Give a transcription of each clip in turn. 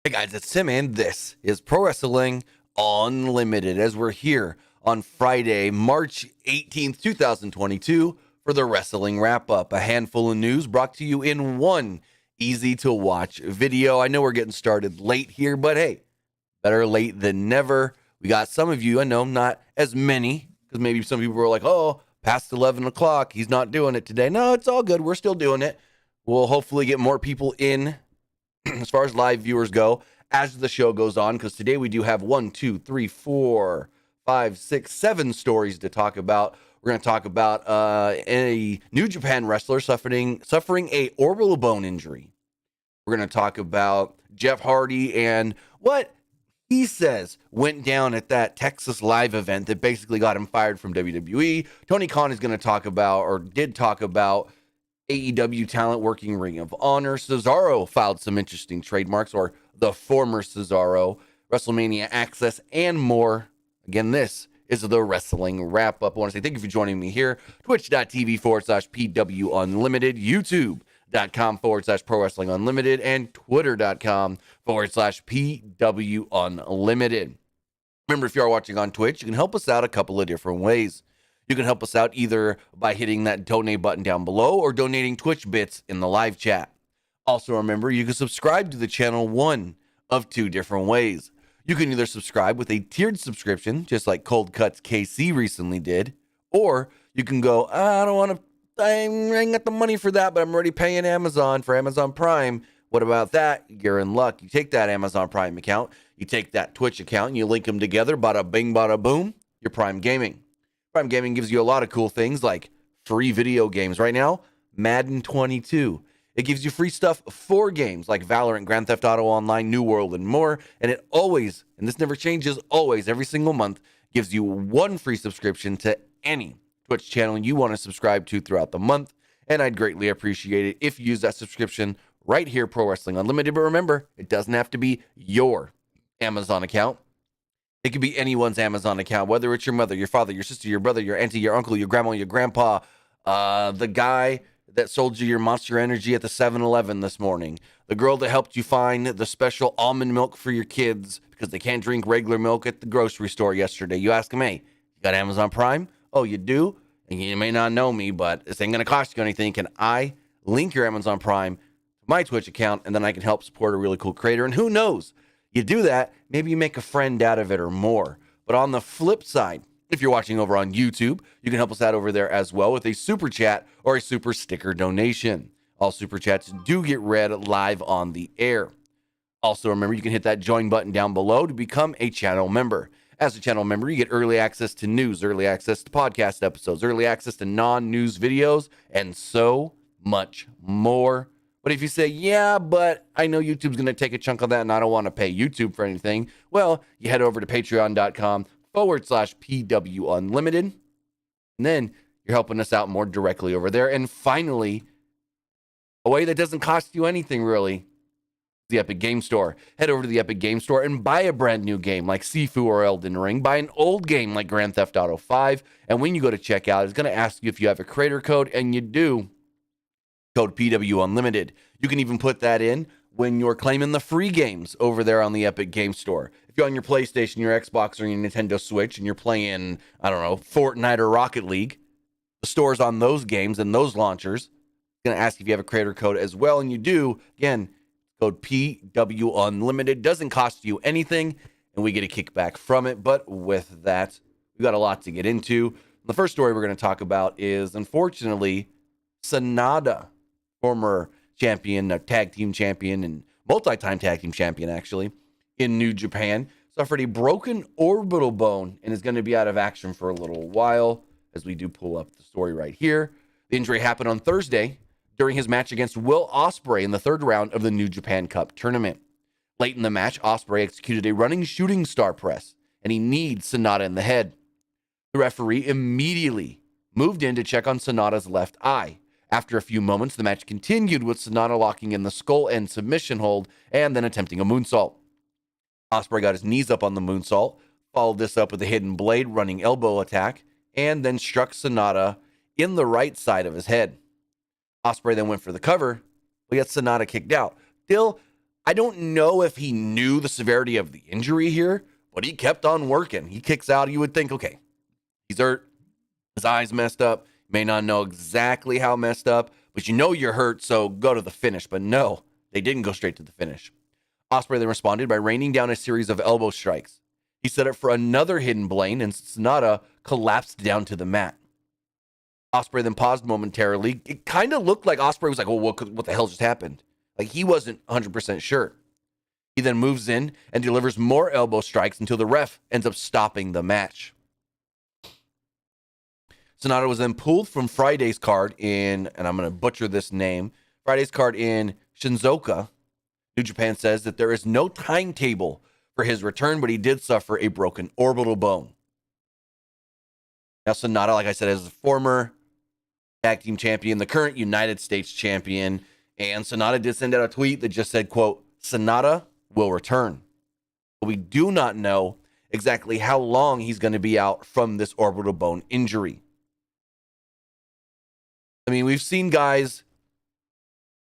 Hey guys, it's Tim, and this is Pro Wrestling Unlimited as we're here on Friday, March 18th, 2022 for the Wrestling Wrap-Up. A handful of news brought to you in one easy-to-watch video. I know we're getting started late here, but hey, better late than never. We got some of you, I know not as many, because maybe some people were like, oh, past 11 o'clock, he's not doing it today. No, it's all good. We're still doing it. We'll hopefully get more people in as far as live viewers go as the show goes on, because today we do have 7 stories to talk about. We're going to talk about a New Japan wrestler suffering a orbital bone injury. We're going to talk about Jeff Hardy and what he says went down at that Texas live event that basically got him fired from WWE. Tony Khan is going to talk about, or did talk about, AEW talent working Ring of Honor. Cesaro filed some interesting trademarks, or the former Cesaro, Wrestlemania access, and more. Again, this is the Wrestling Wrap-Up. I want to say thank you for joining me here. Twitch.tv/PW Unlimited, YouTube.com/Pro Wrestling Unlimited, and Twitter.com/PW Unlimited. Remember, if you are watching on Twitch, you can help us out a couple of different ways. You can help us out either by hitting that donate button down below or donating Twitch bits in the live chat. Also, remember, you can subscribe to the channel one of two different ways. You can either subscribe with a tiered subscription, just like Cold Cuts KC recently did, or you can go, I ain't got the money for that, but I'm already paying Amazon for Amazon Prime. What about that? You're in luck. You take that Amazon Prime account, you take that Twitch account, and you link them together, bada bing, bada boom, you're Prime Gaming. Prime Gaming gives you a lot of cool things like free video games. Right now, Madden 22. It gives you free stuff for games like Valorant, Grand Theft Auto Online, New World, and more. And it always, and this never changes, always, every single month, gives you one free subscription to any Twitch channel you want to subscribe to throughout the month. And I'd greatly appreciate it if you use that subscription right here, Pro Wrestling Unlimited. But remember, it doesn't have to be your Amazon account. It could be anyone's Amazon account, whether it's your mother, your father, your sister, your brother, your auntie, your uncle, your grandma, your grandpa, the guy that sold you your Monster Energy at the 7-Eleven this morning, the girl that helped you find the special almond milk for your kids because they can't drink regular milk at the grocery store yesterday. You ask them, hey, you got Amazon Prime? Oh, you do? And you may not know me, but this ain't going to cost you anything. Can I link your Amazon Prime to my Twitch account, and then I can help support a really cool creator? And who knows? You do that, maybe you make a friend out of it or more. But on the flip side, if you're watching over on YouTube, you can help us out over there as well with a super chat or a super sticker donation. All super chats do get read live on the air. Also, remember, you can hit that join button down below to become a channel member. As a channel member, you get early access to news, early access to podcast episodes, early access to non-news videos, and so much more. But if you say, yeah, but I know YouTube's going to take a chunk of that and I don't want to pay YouTube for anything, well, you head over to patreon.com/PW Unlimited. And then you're helping us out more directly over there. And finally, a way that doesn't cost you anything really, the Epic Game Store. Head over to the Epic Game Store and buy a brand new game like Sifu or Elden Ring. Buy an old game like Grand Theft Auto 5. And when you go to checkout, it's going to ask you if you have a creator code, and you do. Code PW Unlimited. You can even put that in when you're claiming the free games over there on the Epic Game Store. If you're on your PlayStation, your Xbox, or your Nintendo Switch, and you're playing, I don't know, Fortnite or Rocket League, the store's on those games and those launchers. It's going to ask if you have a creator code as well, and you do. Again, code PW Unlimited. Doesn't cost you anything, and we get a kickback from it. But with that, we've got a lot to get into. The first story we're going to talk about is, unfortunately, Sonata, former champion, tag team champion, and multi-time tag team champion, actually, in New Japan, suffered a broken orbital bone and is going to be out of action for a little while, as we do pull up the story right here. The injury happened on Thursday during his match against Will Ospreay in the third round of the New Japan Cup tournament. Late in the match, Ospreay executed a running shooting star press, and he kneed Sonata in the head. The referee immediately moved in to check on Sonata's left eye. After a few moments, the match continued with Sonata locking in the skull and submission hold and then attempting a moonsault. Ospreay got his knees up on the moonsault, followed this up with a hidden blade running elbow attack, and then struck Sonata in the right side of his head. Ospreay then went for the cover, but yet Sonata kicked out. Still, I don't know if he knew the severity of the injury here, but he kept on working. He kicks out. You would think, okay, he's hurt. His eyes messed up. May not know exactly how messed up, but you know you're hurt, so go to the finish. But no, they didn't go straight to the finish. Ospreay then responded by raining down a series of elbow strikes. He set up for another hidden blade, and Sonata collapsed down to the mat. Ospreay then paused momentarily. It kind of looked like Ospreay was like, well, what the hell just happened? Like he wasn't 100% sure. He then moves in and delivers more elbow strikes until the ref ends up stopping the match. Sonata was then pulled from Friday's card in, and I'm going to butcher this name, Friday's card in Shizuoka. New Japan says that there is no timetable for his return, but he did suffer a broken orbital bone. Now, Sonata, like I said, is a former tag team champion, the current United States champion, and Sonata did send out a tweet that just said, quote, Sonata will return. But we do not know exactly how long he's going to be out from this orbital bone injury. I mean, we've seen guys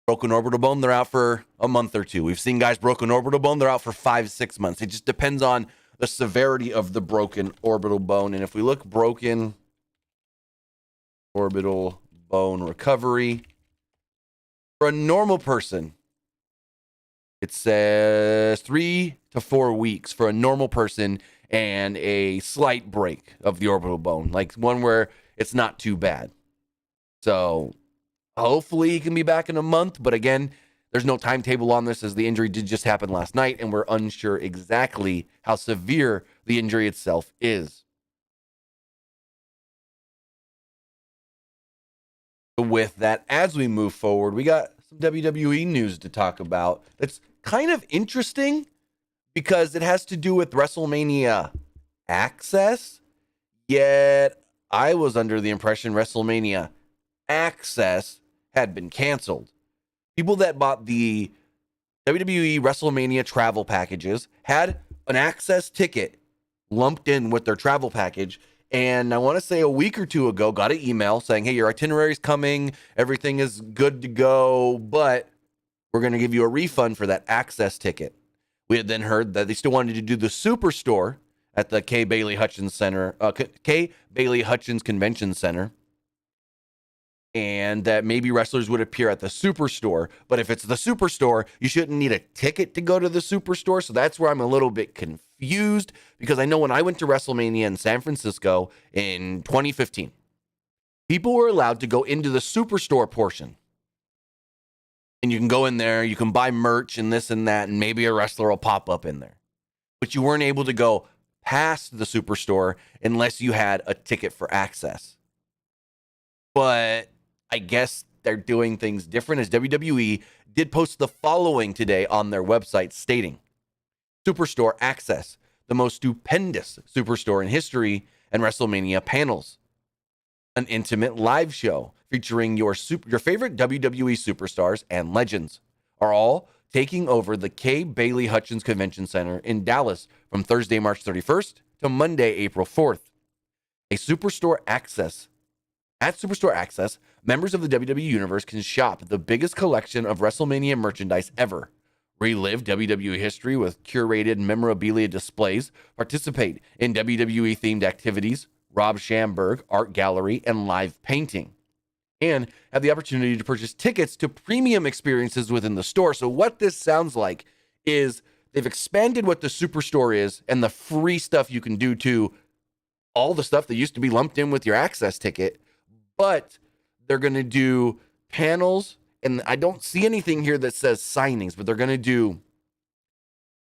broken orbital bone, they're out for a month or two. We've seen guys broken orbital bone, they're out for 5-6 months. It just depends on the severity of the broken orbital bone. And if we look broken orbital bone recovery, for a normal person, it says 3 to 4 weeks for a normal person and a slight break of the orbital bone, like one where it's not too bad. So hopefully he can be back in a month. But again, there's no timetable on this as the injury did just happen last night, and we're unsure exactly how severe the injury itself is. With that, as we move forward, we got some WWE news to talk about. It's kind of interesting because it has to do with Wrestlemania Access, yet I was under the impression Wrestlemania Access had been canceled. People that bought the WWE WrestleMania travel packages had an access ticket lumped in with their travel package. And I want to say a week or two ago, got an email saying, hey, your itinerary's coming. Everything is good to go, but we're going to give you a refund for that access ticket. We had then heard that they still wanted to do the Superstore at the K. Bailey Hutchins Center, K. Bailey Hutchins Convention Center, and that maybe wrestlers would appear at the Superstore. But if it's the Superstore, you shouldn't need a ticket to go to the Superstore. So that's where I'm a little bit confused, because I know when I went to WrestleMania in San Francisco in 2015, people were allowed to go into the Superstore portion. And you can go in there, you can buy merch and this and that, and maybe a wrestler will pop up in there. But you weren't able to go past the Superstore unless you had a ticket for access. But I guess they're doing things different, as WWE did post the following today on their website stating, Superstore Access, the most stupendous Superstore in history, and WrestleMania panels. An intimate live show featuring your favorite WWE superstars and legends are all taking over the K. Bailey Hutchins Convention Center in Dallas from Thursday, March 31st to Monday, April 4th. At Superstore Access, members of the WWE Universe can shop the biggest collection of WrestleMania merchandise ever, relive WWE history with curated memorabilia displays, participate in WWE-themed activities, Rob Schamberg art gallery, and live painting, and have the opportunity to purchase tickets to premium experiences within the store. So what this sounds like is they've expanded what the Superstore is and the free stuff you can do to all the stuff that used to be lumped in with your access ticket, but they're going to do panels, and I don't see anything here that says signings, but they're going to do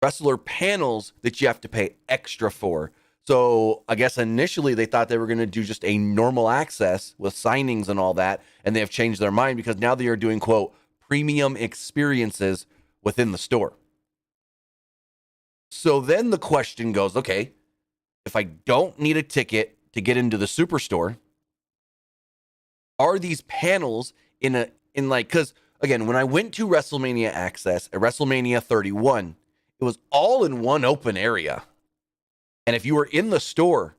wrestler panels that you have to pay extra for. So I guess initially they thought they were going to do just a normal access with signings and all that, and they have changed their mind because now they are doing, quote, premium experiences within the store. So then the question goes, okay, if I don't need a ticket to get into the Superstore, are these panels because again, when I went to WrestleMania Access at WrestleMania 31, it was all in one open area. And if you were in the store,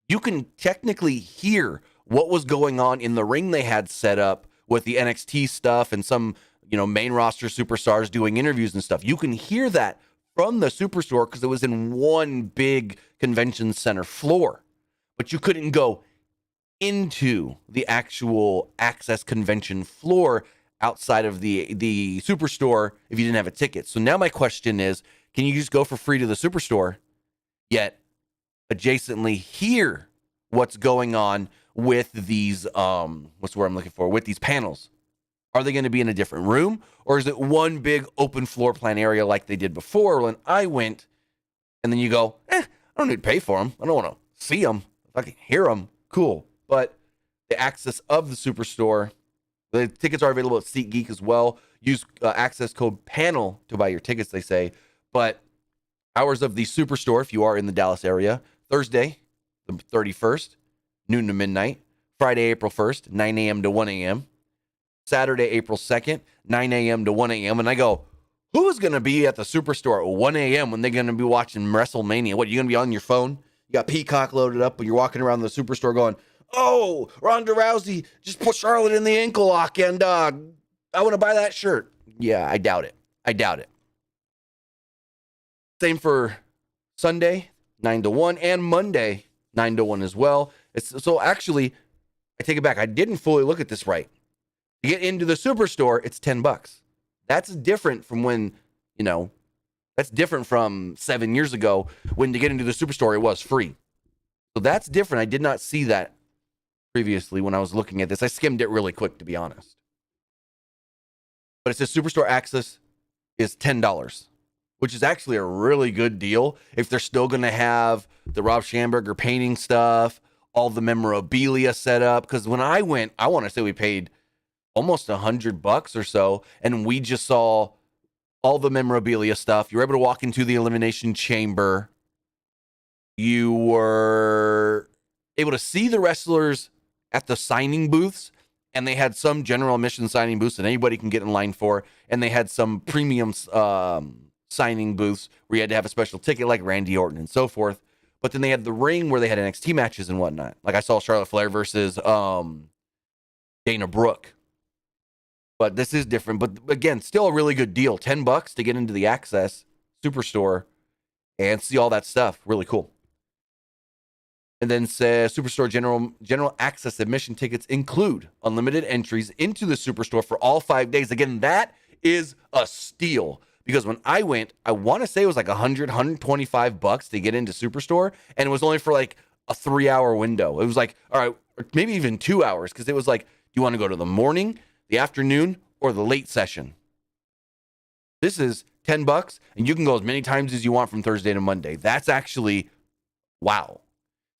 you can technically hear what was going on in the ring they had set up with the NXT stuff and some, main roster superstars doing interviews and stuff. You can hear that from the Superstore because it was in one big convention center floor, but you couldn't go into the actual Access convention floor outside of the Superstore if you didn't have a ticket. So now my question is, can you just go for free to the Superstore, yet adjacently hear what's going on with these, what's the word I'm looking for, with these panels? Are they going to be in a different room, or is it one big open floor plan area like they did before when I went? And then you go, I don't need to pay for them. I don't want to see them. If I can hear them, cool. But the access of the Superstore, the tickets are available at SeatGeek as well. Use access code PANEL to buy your tickets, they say. But hours of the Superstore, if you are in the Dallas area, Thursday, the 31st, noon to midnight. Friday, April 1st, 9 a.m. to 1 a.m. Saturday, April 2nd, 9 a.m. to 1 a.m. And I go, who's going to be at the Superstore at 1 a.m. when they're going to be watching WrestleMania? What, you going to be on your phone? You got Peacock loaded up, but you're walking around the Superstore going, oh, Ronda Rousey just put Charlotte in the ankle lock, and I want to buy that shirt. Yeah, I doubt it. Same for Sunday, 9 to 1, and Monday, 9 to 1 as well. So actually, I take it back. I didn't fully look at this right. To get into the Superstore, it's $10. That's different from when, that's different from 7 years ago when to get into the Superstore, it was free. So that's different. I did not see that previously when I was looking at this. I skimmed it really quick, to be honest. But it says Superstore access is $10, which is actually a really good deal if they're still going to have the Rob Schamberger painting stuff, all the memorabilia set up. Because when I went, I want to say we paid almost $100 or so, and we just saw all the memorabilia stuff. You were able to walk into the Elimination Chamber. You were able to see the wrestlers at the signing booths, and they had some general admission signing booths that anybody can get in line for, and they had some premium signing booths where you had to have a special ticket like Randy Orton and so forth. But then they had the ring where they had NXT matches and whatnot. Like I saw Charlotte Flair versus Dana Brooke. But this is different. But again, still a really good deal. $10 to get into the Access Superstore and see all that stuff. Really cool. And then says Superstore general access admission tickets include unlimited entries into the Superstore for all 5 days. Again, that is a steal. Because when I went, I want to say it was like $125 to get into Superstore. And it was only for like a 3-hour window. It was like, all right, maybe even 2 hours. Because it was like, do you want to go to the morning, the afternoon, or the late session? This is $10, and you can go as many times as you want from Thursday to Monday. That's actually, wow.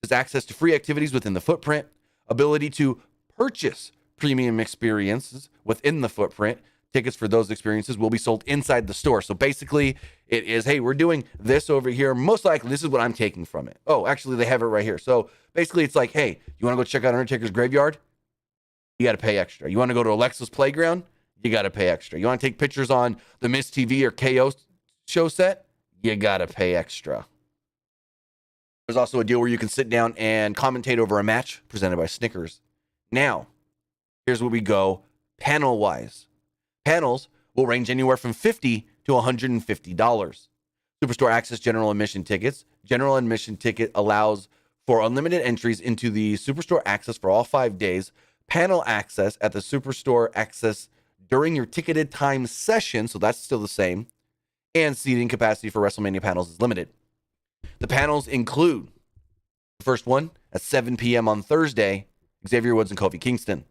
There's access to free activities within the footprint, ability to purchase premium experiences within the footprint. Tickets for those experiences will be sold inside the store. So basically, it is, hey, we're doing this over here. Most likely, this is what I'm taking from it. Oh, actually, they have it right here. So basically, it's like, hey, you want to go check out Undertaker's graveyard? You got to pay extra. You want to go to Alexa's playground? You got to pay extra. You want to take pictures on the Miz TV or KO show set? You got to pay extra. There's also a deal where you can sit down and commentate over a match presented by Snickers. Now, here's where we go panel-wise. Panels will range anywhere from $50 to $150. Superstore access general admission tickets. General admission ticket allows for unlimited entries into the Superstore access for all 5 days. Panel access at the Superstore access during your ticketed time session, so that's still the same. And seating capacity for WrestleMania panels is limited. The panels include the first one at 7 p.m. on Thursday, Xavier Woods and Kofi Kingston.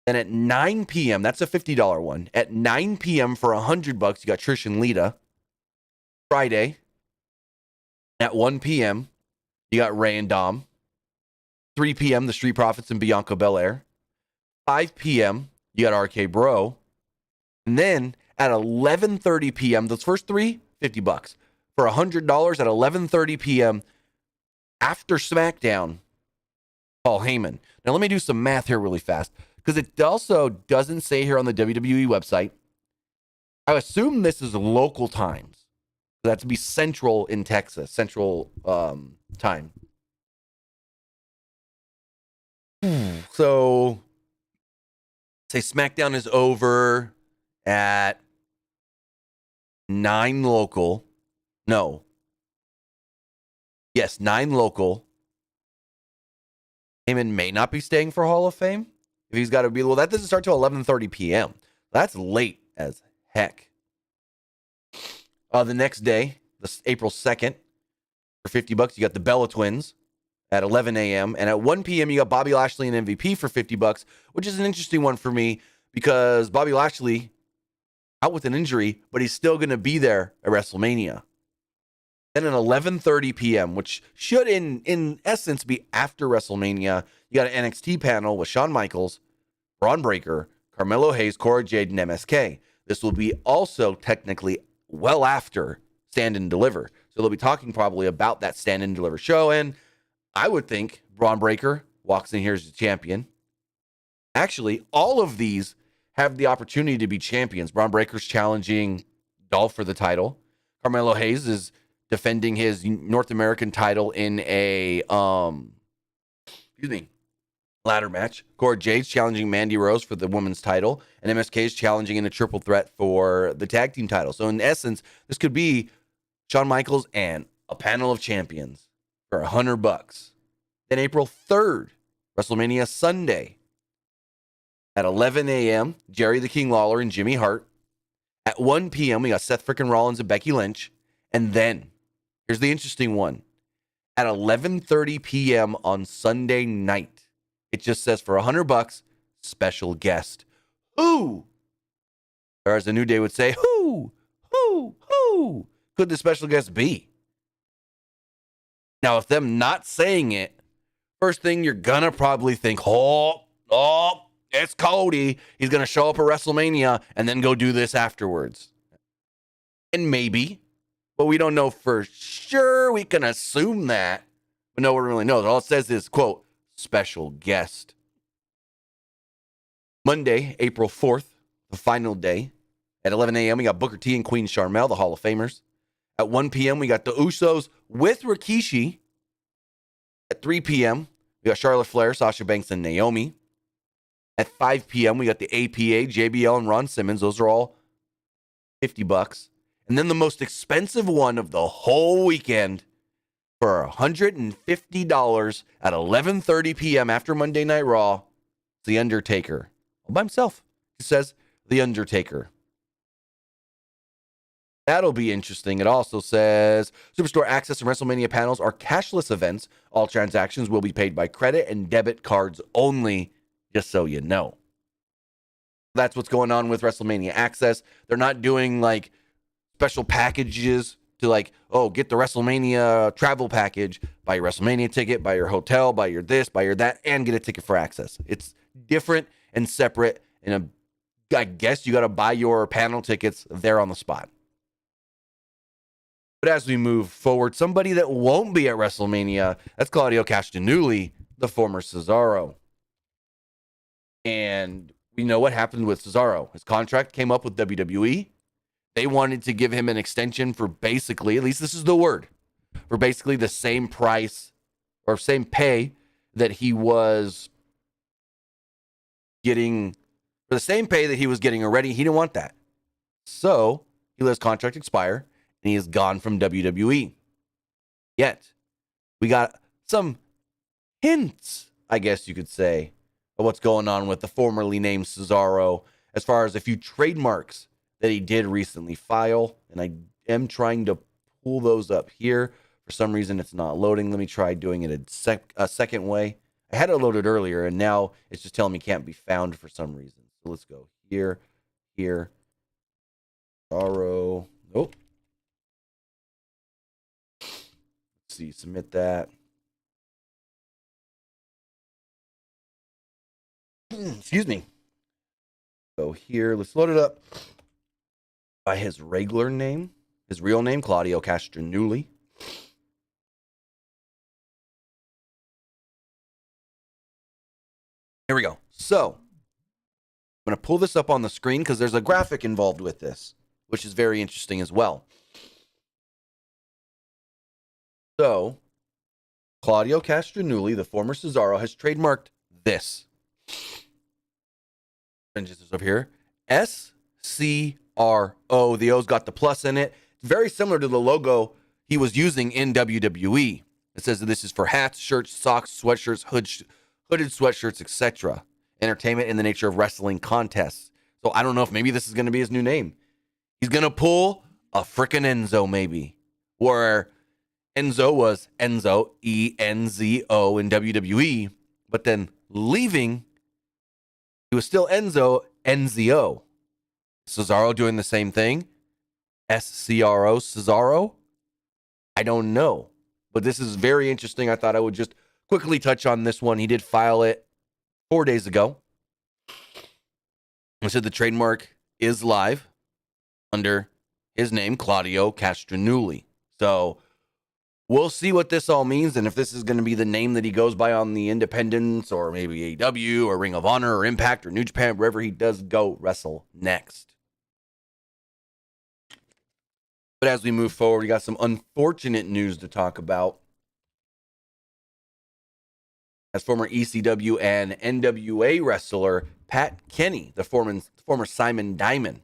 Then at 9 p.m., that's a $50 one. At 9 p.m. for $100, you got Trish and Lita. Friday, at 1 p.m., you got Ray and Dom. 3 p.m., the Street Profits and Bianca Belair. 5 p.m., you got RK Bro. And then at 11:30 p.m., those first three, $50. For $100 at 11:30 p.m. after SmackDown, Paul Heyman. Now, let me do some math here really fast, because it also doesn't say here on the WWE website. I assume this is local times. That to be central in Texas, central time. So Say Smackdown is over at 9 local. No. Yes, 9 local. Heyman may not be staying for Hall of Fame. If he's got to be, well, that doesn't start till 11:30 p.m. That's late as heck. The next day, this April 2nd, for $50, you got the Bella Twins at 11 a.m. And at 1 p.m., you got Bobby Lashley and MVP for $50, which is an interesting one for me because Bobby Lashley out with an injury, but he's still going to be there at WrestleMania. Then at 11:30 p.m., which should in essence be after WrestleMania, you got an NXT panel with Shawn Michaels, Braun Breaker, Carmelo Hayes, Cora Jade, and MSK. This will be also technically well after Stand and Deliver. So they'll be talking probably about that Stand and Deliver show. And I would think Braun Breaker walks in here as the champion. Actually, all of these have the opportunity to be champions. Braun Breaker's challenging Dolph for the title. Carmelo Hayes is defending his North American title in a ladder match. Cora Jade's challenging Mandy Rose for the women's title, and MSK is challenging in a triple threat for the tag team title. So in essence, this could be Shawn Michaels and a panel of champions for $100. Then April 3rd, WrestleMania Sunday at 11 a.m., Jerry the King Lawler and Jimmy Hart. At 1 p.m., we got Seth frickin' Rollins and Becky Lynch. And then, here's the interesting one. At 11:30 p.m. on Sunday night, it just says for $100, special guest. Who? Or as the New Day would say, who could the special guest be? Now, if them not saying it, first thing you're gonna probably think, oh, it's Cody. He's gonna show up at WrestleMania and then go do this afterwards. And maybe, but we don't know for sure. We can assume that, but no one really knows. All it says is, quote, special guest. Monday, April 4th, the final day. At 11 a.m., we got Booker T and Queen Sharmell, the Hall of Famers. At 1 p.m., we got the Usos with Rikishi. At 3 p.m., we got Charlotte Flair, Sasha Banks, and Naomi. At 5 p.m., we got the APA, JBL, and Ron Simmons. Those are all $50. And then the most expensive one of the whole weekend for $150 at 11:30 p.m. after Monday Night Raw, The Undertaker. All by himself. He says, The Undertaker. That'll be interesting. It also says, Superstore Access and WrestleMania panels are cashless events. All transactions will be paid by credit and debit cards only, just so you know. That's what's going on with WrestleMania Access. They're not doing like special packages to like, oh, get the WrestleMania travel package, buy your WrestleMania ticket, buy your hotel, buy your this, buy your that, and get a ticket for access. It's different and separate. And I guess you got to buy your panel tickets there on the spot. But as we move forward, somebody that won't be at WrestleMania, that's Claudio Castagnoli, the former Cesaro. And we know what happened with Cesaro. His contract came up with WWE. They wanted to give him an extension for basically, at least this is the word, for basically the same price or same pay that he was getting, for the same pay that he was getting already. He didn't want that. So he let his contract expire and he is gone from WWE. Yet, we got some hints, I guess you could say, of what's going on with the formerly named Cesaro as far as a few trademarks that he did recently file. And I am trying to pull those up here. For some reason, it's not loading. Let me try doing it a second way. I had it loaded earlier, and now it's just telling me can't be found for some reason. So let's go here. Cesaro. Nope. Let's see. Submit that. Excuse me. Go here. Let's load it up by his regular name, his real name, Claudio Castagnoli. Here we go. So, I'm going to pull this up on the screen because there's a graphic involved with this, which is very interesting as well. So, Claudio Castagnoli, the former Cesaro, has trademarked this. Just over here. SCRO. The O's got the plus in it. It's very similar to the logo he was using in WWE. It says that this is for hats, shirts, socks, sweatshirts, hooded sweatshirts, etc. Entertainment in the nature of wrestling contests. So I don't know if maybe this is going to be his new name. He's going to pull a frickin' Enzo, maybe. Where Enzo was Enzo, E-N-Z-O in WWE. But then leaving, he was still Enzo, N-Z-O. Cesaro doing the same thing. S-C-R-O, Cesaro. I don't know. But this is very interesting. I thought I would just quickly touch on this one. He did file it 4 days ago. He said the trademark is live under his name, Claudio Castronulli. So we'll see what this all means and if this is going to be the name that he goes by on the Independence or maybe AEW or Ring of Honor or Impact or New Japan, wherever he does go wrestle next. But as we move forward, we got some unfortunate news to talk about. As former ECW and NWA wrestler Pat Kenny, the former Simon Diamond,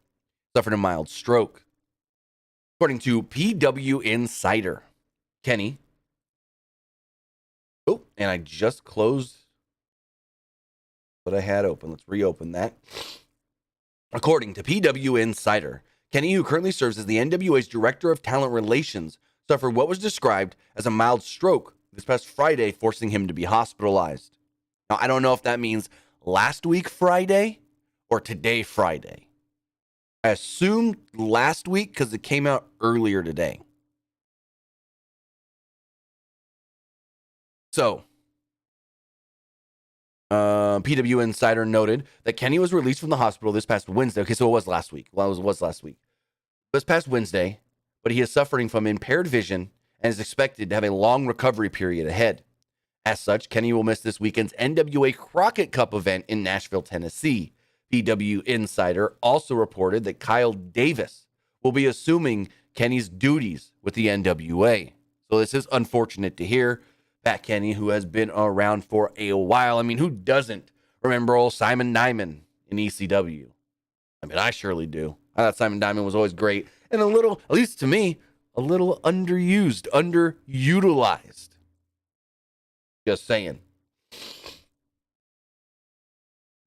suffered a mild stroke. According to PW Insider, Kenny. Oh, and I just closed what I had open. Let's reopen that. According to PW Insider, Kenny, who currently serves as the NWA's Director of Talent Relations, suffered what was described as a mild stroke this past Friday, forcing him to be hospitalized. Now, I don't know if that means last week Friday or today Friday. I assume last week because it came out earlier today. So, PW Insider noted that Kenny was released from the hospital this past Wednesday. Okay, so it was last week. Well, it was last week. This past Wednesday, but he is suffering from impaired vision and is expected to have a long recovery period ahead. As such, Kenny will miss this weekend's NWA Crockett Cup event in Nashville, Tennessee. PW Insider also reported that Kyle Davis will be assuming Kenny's duties with the NWA. So this is unfortunate to hear. Pat Kenny, who has been around for a while. I mean, who doesn't remember old Simon Diamond in ECW? I mean, I surely do. I thought Simon Diamond was always great and a little, at least to me, a little underused, underutilized. Just saying.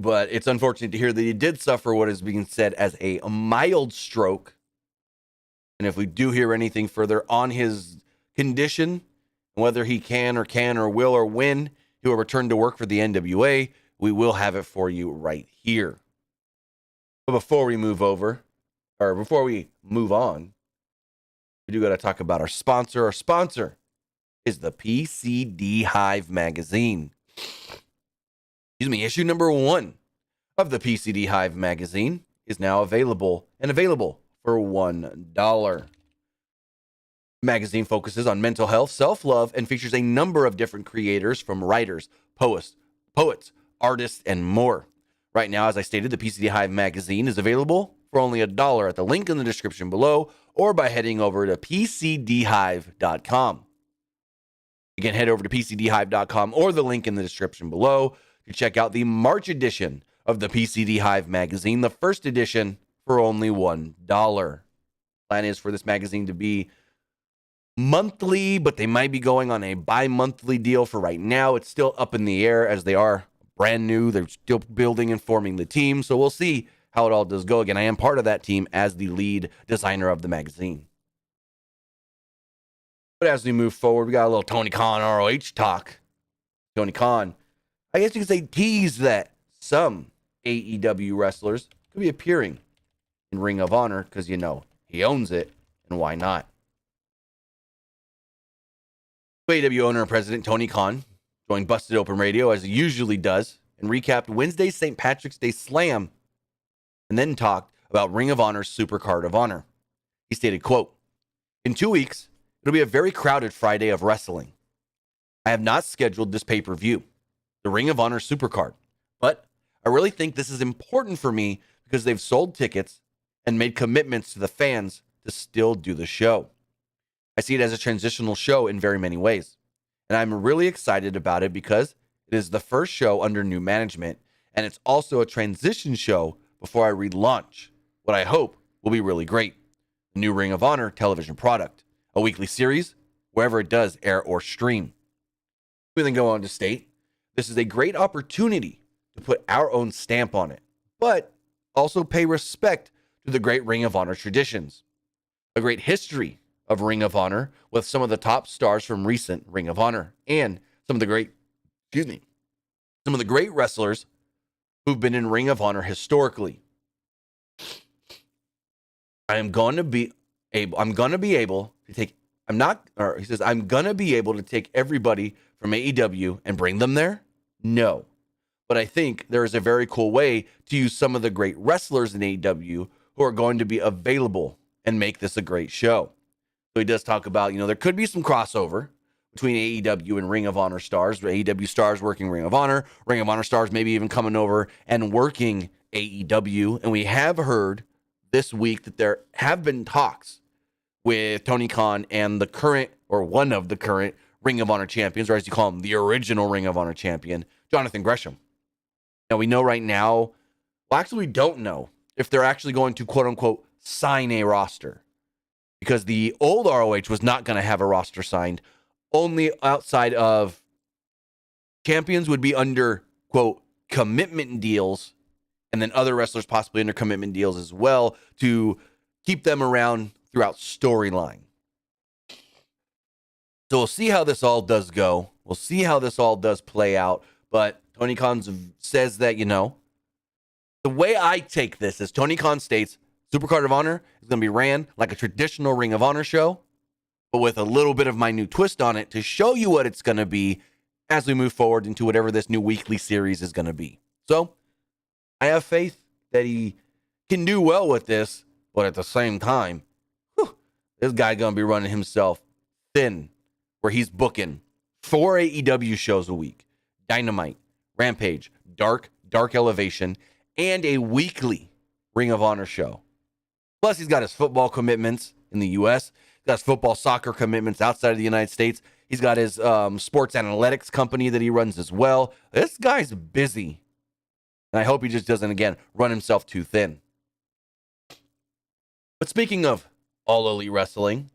But it's unfortunate to hear that he did suffer what is being said as a mild stroke. And if we do hear anything further on his condition, whether he can or will or when he will return to work for the NWA, we will have it for you right here. But before we move on, we do got to talk about our sponsor. Our sponsor is the PCD Hive magazine. Issue number 1 of the PCD Hive magazine is now available for $1. The magazine focuses on mental health, self-love, and features a number of different creators from writers, poets, artists, and more. Right now, as I stated, the PCD Hive magazine is available for only $1 at the link in the description below or by heading over to pcdhive.com. You can head over to pcdhive.com or the link in the description below to check out the March edition of the PCD Hive magazine, the first edition, for only $1. Plan is for this magazine to be monthly, but they might be going on a bi-monthly deal for right now. It's still up in the air as they are brand new. They're still building and forming the team, so we'll see how it all does go. Again, I am part of that team as the lead designer of the magazine. But as we move forward, we got a little Tony Khan ROH talk. Tony Khan, I guess you could say, teased that some AEW wrestlers could be appearing in Ring of Honor because, he owns it, and why not? AEW owner and president Tony Khan joined Busted Open Radio as he usually does and recapped Wednesday's St. Patrick's Day Slam and then talked about Ring of Honor's Supercard of Honor. He stated, quote, "In 2 weeks, it'll be a very crowded Friday of wrestling. I have not scheduled this pay-per-view, the Ring of Honor Supercard, but I really think this is important for me because they've sold tickets and made commitments to the fans to still do the show. I see it as a transitional show in very many ways, and I'm really excited about it because it is the first show under new management, And it's also a transition show before I relaunch what I hope will be really great. The new Ring of Honor television product, a weekly series wherever it does air or stream. We then go on to state, this is a great opportunity to put our own stamp on it, but also pay respect to the great Ring of Honor traditions. A great history of Ring of Honor with some of the top stars from recent Ring of Honor and some of the great wrestlers who've been in Ring of Honor historically. I'm going to be able to take everybody from AEW and bring them there? No. But I think there is a very cool way to use some of the great wrestlers in AEW who are going to be available and make this a great show. So he does talk about, there could be some crossover between AEW and Ring of Honor stars, AEW stars working Ring of Honor stars maybe even coming over and working AEW. And we have heard this week that there have been talks with Tony Khan and the current, or one of the current, Ring of Honor champions, or as you call him, the original Ring of Honor champion, Jonathan Gresham. Now, we know right now, well, actually, we don't know if they're actually going to, quote-unquote, sign a roster. Because the old ROH was not going to have a roster signed. Only outside of champions would be under, quote, commitment deals, and then other wrestlers possibly under commitment deals as well to keep them around throughout storyline. So we'll see how this all does go. We'll see how this all does play out. But Tony Khan says that, the way I take this is Tony Khan states Supercard of Honor is going to be ran like a traditional Ring of Honor show, but with a little bit of my new twist on it to show you what it's going to be as we move forward into whatever this new weekly series is going to be. So I have faith that he can do well with this, but at the same time, this guy going to be running himself thin, where he's booking 4 AEW shows a week, Dynamite, Rampage, Dark Elevation, and a weekly Ring of Honor show. Plus, he's got his football commitments in the U.S. He's got his football, soccer commitments outside of the United States. He's got his sports analytics company that he runs as well. This guy's busy. And I hope he just doesn't, again, run himself too thin. But speaking of All Elite Wrestling,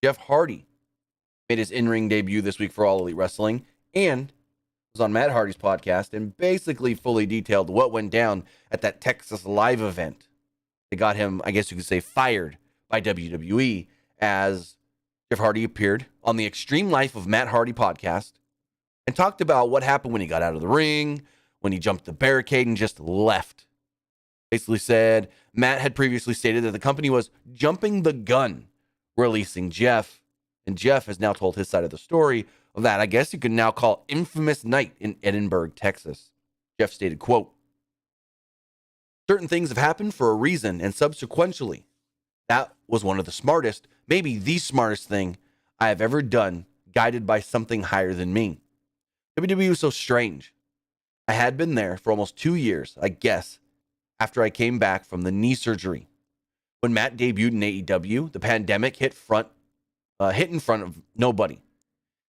Jeff Hardy made his in-ring debut this week for All Elite Wrestling and was on Matt Hardy's podcast and basically fully detailed what went down at that Texas live event. They got him, I guess you could say, fired by WWE as Jeff Hardy appeared on the Extreme Life of Matt Hardy podcast and talked about what happened when he got out of the ring, when he jumped the barricade and just left. Basically said Matt had previously stated that the company was jumping the gun, releasing Jeff, and Jeff has now told his side of the story of that I guess you could now call infamous night in Edinburgh, Texas. Jeff stated, quote, certain things have happened for a reason, and subsequently, that was one of the smartest, maybe the smartest thing I have ever done, guided by something higher than me. WWE was so strange. I had been there for almost 2 years, I guess, after I came back from the knee surgery. When Matt debuted in AEW, the pandemic hit in front of nobody.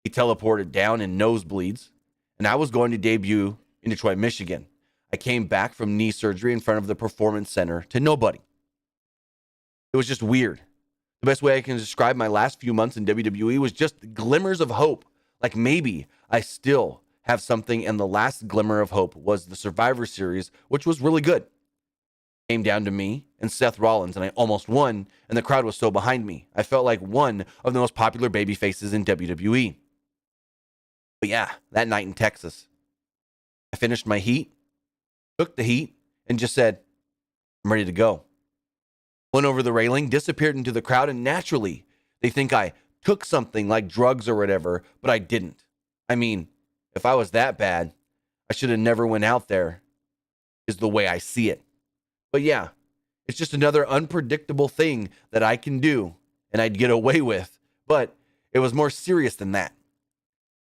He teleported down in nosebleeds, and I was going to debut in Detroit, Michigan. I came back from knee surgery in front of the Performance Center to nobody. It was just weird. The best way I can describe my last few months in WWE was just glimmers of hope. Like maybe I still have something, and the last glimmer of hope was the Survivor Series, which was really good. Came down to me and Seth Rollins, and I almost won, and the crowd was so behind me. I felt like one of the most popular baby faces in WWE. But yeah, that night in Texas, I finished my heat, took the heat, and just said, I'm ready to go. Went over the railing, disappeared into the crowd, and naturally, they think I took something like drugs or whatever, but I didn't. I mean, if I was that bad, I should have never went out there, is the way I see it. But yeah, it's just another unpredictable thing that I can do and I'd get away with. But it was more serious than that.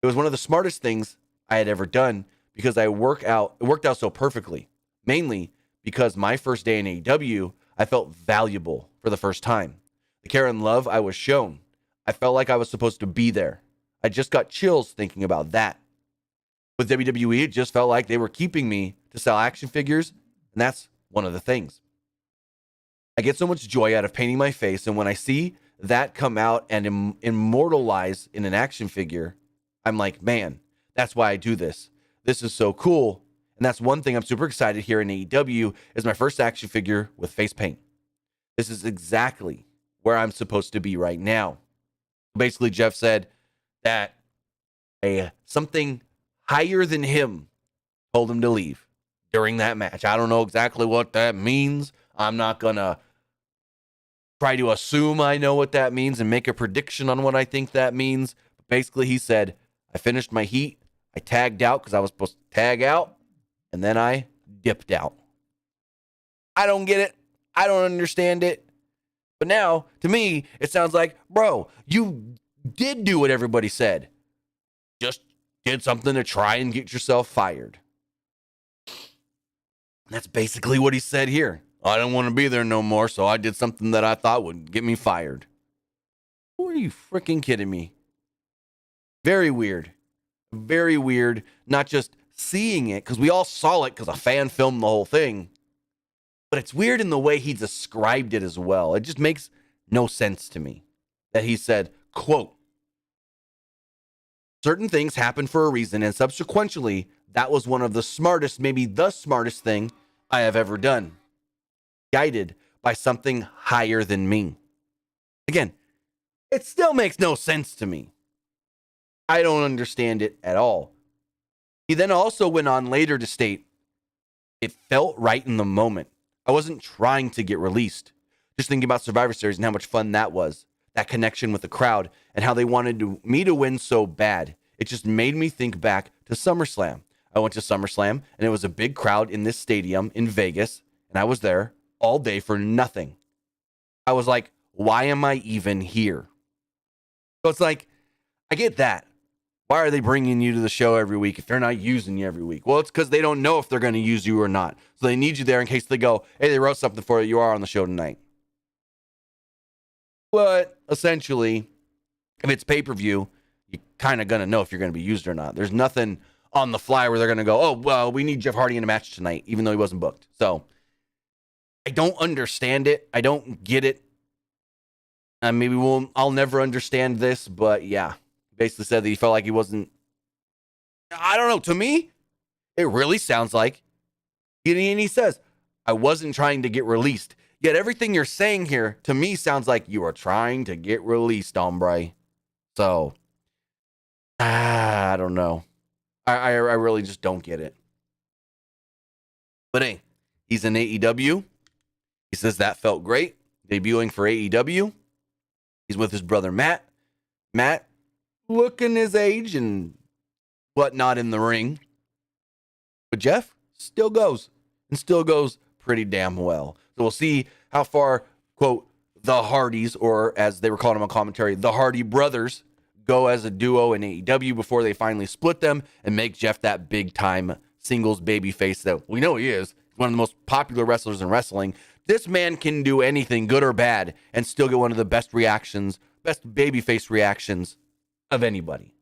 It was one of the smartest things I had ever done because it worked out so perfectly. Mainly because my first day in AEW, I felt valuable for the first time. The care and love I was shown, I felt like I was supposed to be there. I just got chills thinking about that. With WWE, it just felt like they were keeping me to sell action figures, and that's one of the things. I get so much joy out of painting my face, and when I see that come out and immortalize in an action figure, I'm like, man, that's why I do this. This is so cool. And that's one thing I'm super excited here in AEW is my first action figure with face paint. This is exactly where I'm supposed to be right now. Basically, Jeff said that something higher than him told him to leave during that match. I don't know exactly what that means. I'm not going to try to assume I know what that means and make a prediction on what I think that means. But basically, he said, I finished my heat. I tagged out because I was supposed to tag out, and then I dipped out. I don't get it. I don't understand it. But now, to me, it sounds like, bro, you did do what everybody said. Just did something to try and get yourself fired. That's basically what he said here. I don't want to be there no more, so I did something that I thought would get me fired. Who are you freaking kidding me? Very weird. Very weird. Not just seeing it, because we all saw it because a fan filmed the whole thing. But it's weird in the way he described it as well. It just makes no sense to me that he said, quote, certain things happen for a reason, and subsequently, that was one of the smartest, maybe the smartest thing I have ever done. Guided by something higher than me. Again, it still makes no sense to me. I don't understand it at all. He then also went on later to state, it felt right in the moment. I wasn't trying to get released. Just thinking about Survivor Series and how much fun that was. That connection with the crowd and how they wanted me to win so bad. It just made me think back to SummerSlam. I went to SummerSlam and it was a big crowd in this stadium in Vegas. And I was there all day for nothing. I was like, why am I even here? So it's like, I get that. Why are they bringing you to the show every week if they're not using you every week? Well, it's because they don't know if they're going to use you or not. So they need you there in case they go, hey, they wrote something for you. You are on the show tonight. But essentially, if it's pay-per-view, you're kind of going to know if you're going to be used or not. There's nothing on the fly where they're going to go, oh, well, we need Jeff Hardy in a match tonight, even though he wasn't booked. So I don't understand it. I don't get it. I'll never understand this, but yeah. Basically said that he felt like he wasn't, I don't know, to me, it really sounds like, and he says, I wasn't trying to get released. Yet everything you're saying here, to me, sounds like you are trying to get released, hombre. So, I don't know. I really just don't get it. But hey, he's in AEW. He says that felt great, debuting for AEW. He's with his brother, Matt. Matt, looking his age and whatnot in the ring. But Jeff still goes pretty damn well. So we'll see how far, quote, the Hardys, or as they were calling them on commentary, the Hardy brothers, go as a duo in AEW before they finally split them and make Jeff that big-time singles babyface that we know he is. One of the most popular wrestlers in wrestling. This man can do anything, good or bad, and still get one of the best reactions, best babyface reactions of anybody.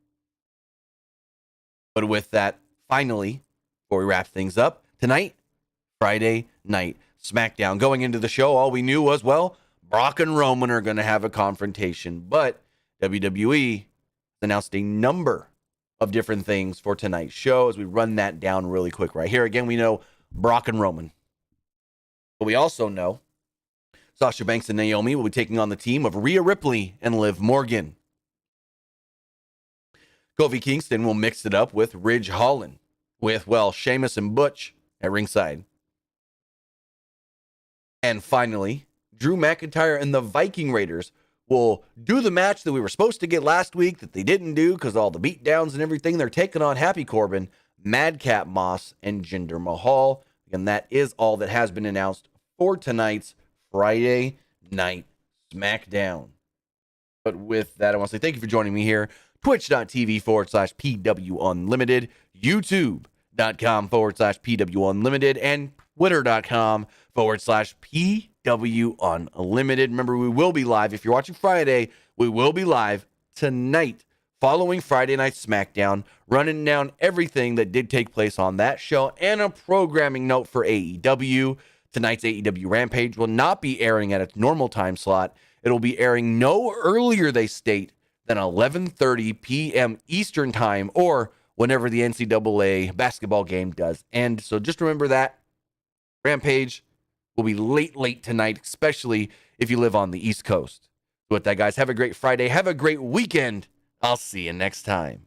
But with that, finally, before we wrap things up, tonight, Friday night Smackdown. Going into the show, all we knew was, well, Brock and Roman are going to have a confrontation. But WWE announced a number of different things for tonight's show as we run that down really quick right here. Again, we know Brock and Roman. But we also know Sasha Banks and Naomi will be taking on the team of Rhea Ripley and Liv Morgan. Kofi Kingston will mix it up with Ridge Holland, with, well, Sheamus and Butch at ringside. And finally, Drew McIntyre and the Viking Raiders will do the match that we were supposed to get last week that they didn't do because all the beatdowns and everything. They're taking on Happy Corbin, Madcap Moss, and Jinder Mahal. And that is all that has been announced for tonight's Friday Night Smackdown. But with that, I want to say thank you for joining me here. Twitch.tv/PW Unlimited, YouTube.com/PW Unlimited, and Twitter.com/PW Unlimited. Remember, we will be live. If you're watching Friday, we will be live tonight following Friday Night Smackdown, running down everything that did take place on that show, and a programming note for AEW. Tonight's AEW Rampage will not be airing at its normal time slot. It'll be airing no earlier, they state, than 11:30 p.m. Eastern Time, or whenever the NCAA basketball game does end. So just remember that. Rampage will be late tonight, especially if you live on the East Coast. So with that, guys, have a great Friday. Have a great weekend. I'll see you next time.